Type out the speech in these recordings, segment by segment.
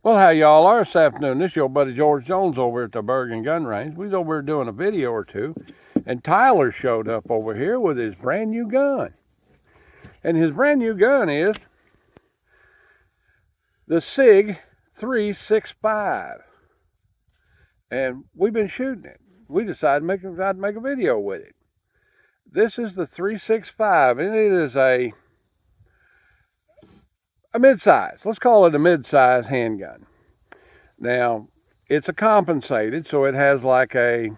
Well, how y'all are this afternoon? This is your buddy George Jones over at the Bergen Gun Range. We was over here doing a video or two, and Tyler showed up over here with his brand new gun. And his brand new gun is the SIG 365. And we've been shooting it. We decided to make a video with it. This is the 365, and it is a midsize. Let's call it a midsize handgun. Now, it's a compensated, so it has like the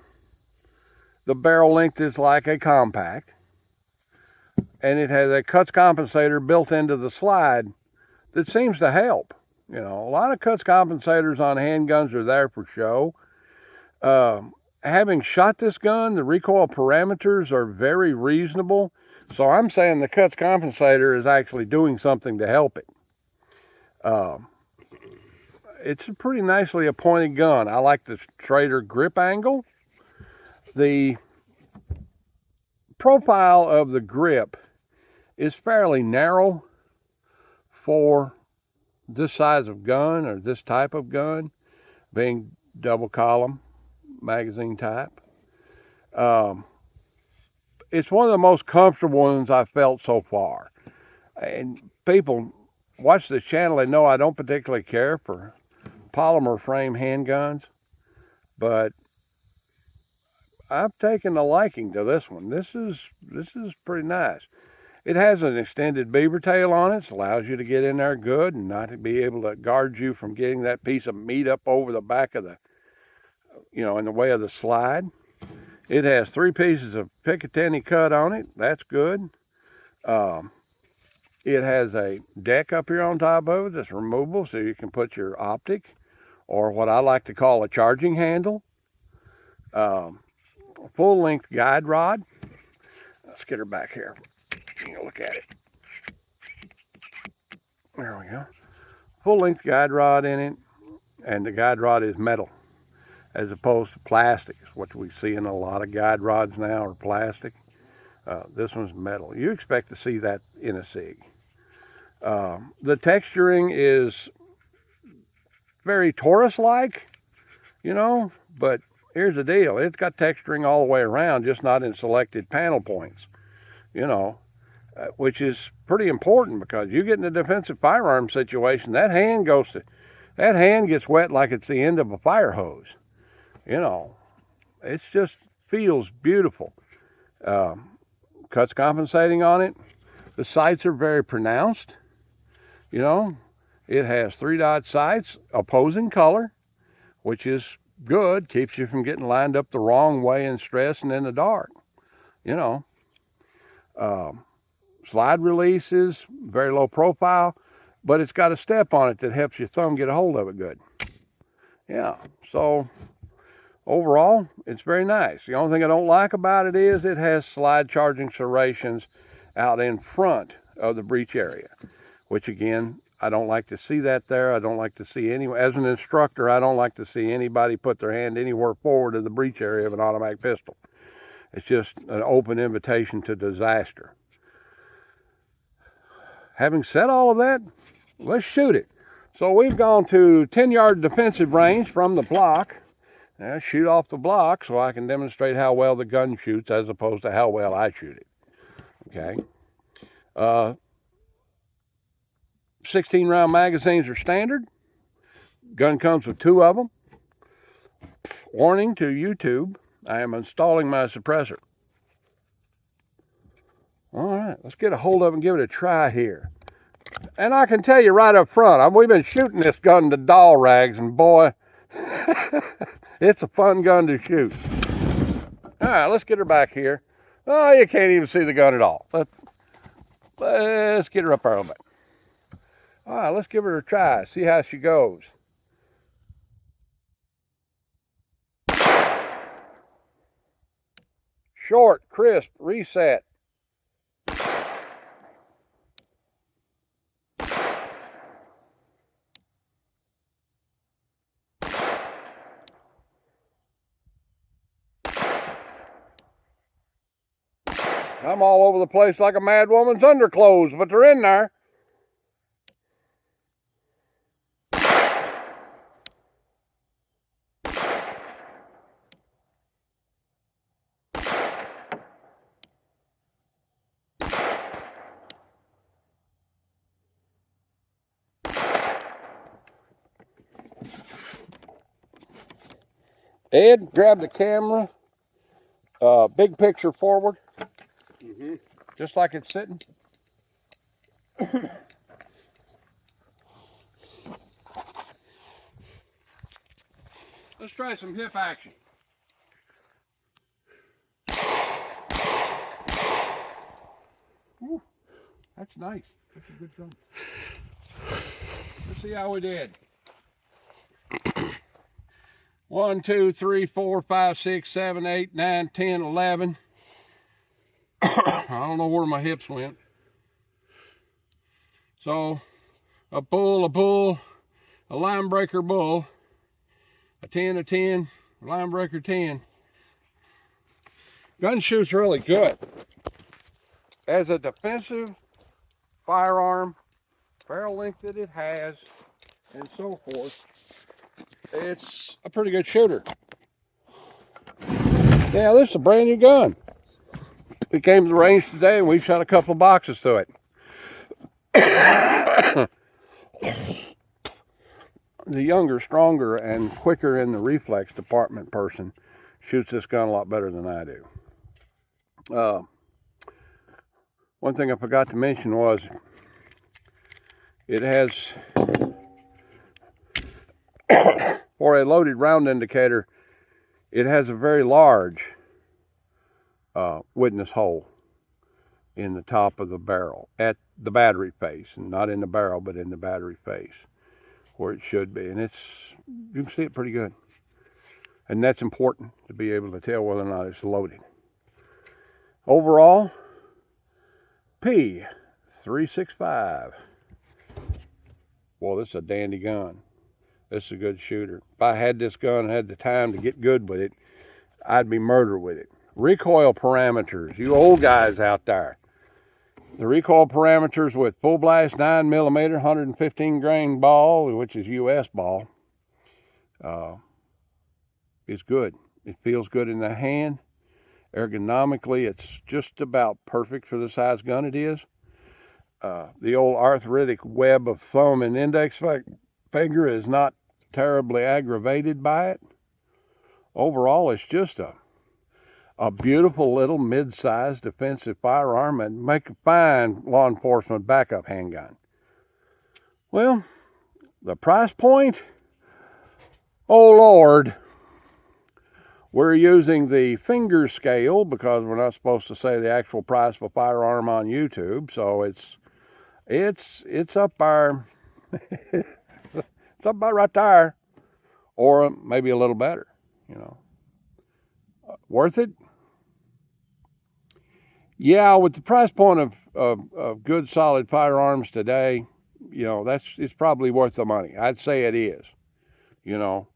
barrel length is like a compact, and it has a cuts compensator built into the slide that seems to help. You know, a lot of cuts compensators on handguns are there for show. Having shot this gun, the recoil parameters are very reasonable, so I'm saying the cuts compensator is actually doing something to help it. It's a pretty nicely appointed gun. I like the straighter grip angle. The profile of the grip is fairly narrow for this size of gun or this type of gun, being double column magazine type. It's one of the most comfortable ones I've felt so far. And people watch this channel, they know I don't particularly care for polymer frame handguns, but I've taken a liking to this one. This is pretty nice. It has an extended beaver tail on it. It allows you to get in there good and not to be able to guard you from getting that piece of meat up over the back of the, in the way of the slide. It has 3 pieces of Picatinny cut on it. That's good. It has a deck up here on top of it that's removable, so you can put your optic, or what I like to call a charging handle. Full-length guide rod. Let's get her back here. Look at it. There we go. Full-length guide rod in it, and the guide rod is metal as opposed to plastic. What we see in a lot of guide rods now are plastic. This one's metal. You expect to see that in a SIG. The texturing is very Taurus-like, but here's the deal. It's got texturing all the way around, just not in selected panel points, which is pretty important because you get in a defensive firearm situation, that hand gets wet like it's the end of a fire hose. It just feels beautiful. Cuts compensating on it. The sights are very pronounced. It has 3-dot sights, opposing color, which is good, keeps you from getting lined up the wrong way in stress and in the dark. Slide release is very low profile, but it's got a step on it that helps your thumb get a hold of it good. Yeah, so overall, it's very nice. The only thing I don't like about it is it has slide charging serrations out in front of the breech area, which again, I don't like to see that there. I don't like to see as an instructor, I don't like to see anybody put their hand anywhere forward of the breech area of an automatic pistol. It's just an open invitation to disaster. Having said all of that, let's shoot it. So we've gone to 10-yard defensive range from the block. Now shoot off the block so I can demonstrate how well the gun shoots as opposed to how well I shoot it. Okay. 16-round magazines are standard. Gun comes with 2 of them. Warning to YouTube, I am installing my suppressor. All right, let's get a hold of it and give it a try here. And I can tell you right up front, we've been shooting this gun to doll rags, and boy, it's a fun gun to shoot. All right, let's get her back here. Oh, you can't even see the gun at all. Let's get her up there a little bit. All right, let's give her a try, see how she goes. Short, crisp, reset. I'm all over the place like a mad woman's underclothes, but they're in there. Ed, grab the camera. Big picture forward. Just like it's sitting. Let's try some hip action. Ooh, that's nice. That's a good jump. Let's see how we did. 1, 2, 3, 4, 5, 6, 7, 8, 9, 10, 11. I don't know where my hips went. So, a bull, a line breaker bull, a 10, a 10, line breaker 10. Gun shoot's really good. As a defensive firearm, barrel length that it has, and so forth, it's a pretty good shooter. Yeah, this is a brand new gun. We came to the range today and we shot a couple of boxes through it. The younger, stronger, and quicker in the reflex department person shoots this gun a lot better than I do. One thing I forgot to mention was it has, for a loaded round indicator, it has a very large witness hole in the top of the barrel at the battery face, and not in the barrel, but in the battery face where it should be. And it's, you can see it pretty good. And that's important to be able to tell whether or not it's loaded. Overall, P365. Well, this is a dandy gun. This is a good shooter. If I had this gun and had the time to get good with it, I'd be murder with it. Recoil parameters, you old guys out there. The recoil parameters with full blast 9mm, 115 grain ball, which is US ball, is good. It feels good in the hand. Ergonomically, it's just about perfect for the size gun it is. The old arthritic web of thumb and index finger is not terribly aggravated by it. Overall, it's just a beautiful little mid-sized defensive firearm and make a fine law enforcement backup handgun. Well, the price point, oh Lord, we're using the finger scale because we're not supposed to say the actual price of a firearm on YouTube, so it's up there, it's up about right there, or maybe a little better, you know. Worth it? Yeah, with the price point of good solid firearms today, you know, it's probably worth the money. I'd say it is, you know.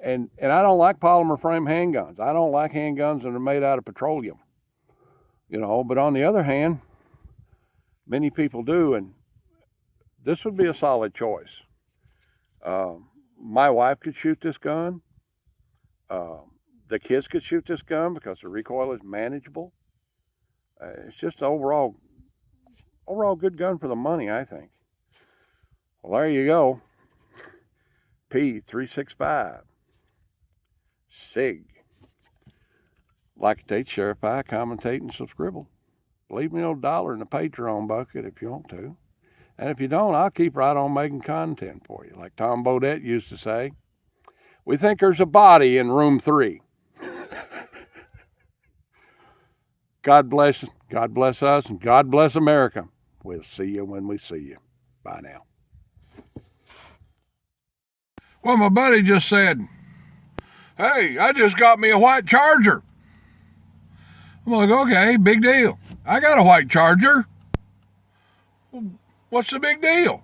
And I don't like polymer frame handguns. I don't like handguns that are made out of petroleum, you know. But on the other hand, many people do, and this would be a solid choice. My wife could shoot this gun. The kids could shoot this gun because the recoil is manageable. It's just an overall good gun for the money, I think. Well, there you go. P365. SIG. Like to take, share, commentate, and subscribe. Leave me $1 in the Patreon bucket if you want to. And if you don't, I'll keep right on making content for you. Like Tom Bodette used to say, we think there's a body in room 3. God bless us, and God bless America. We'll see you when we see you. Bye now. Well, my buddy just said, hey, I just got me a white Charger. I'm like, okay, big deal. I got a white Charger. What's the big deal?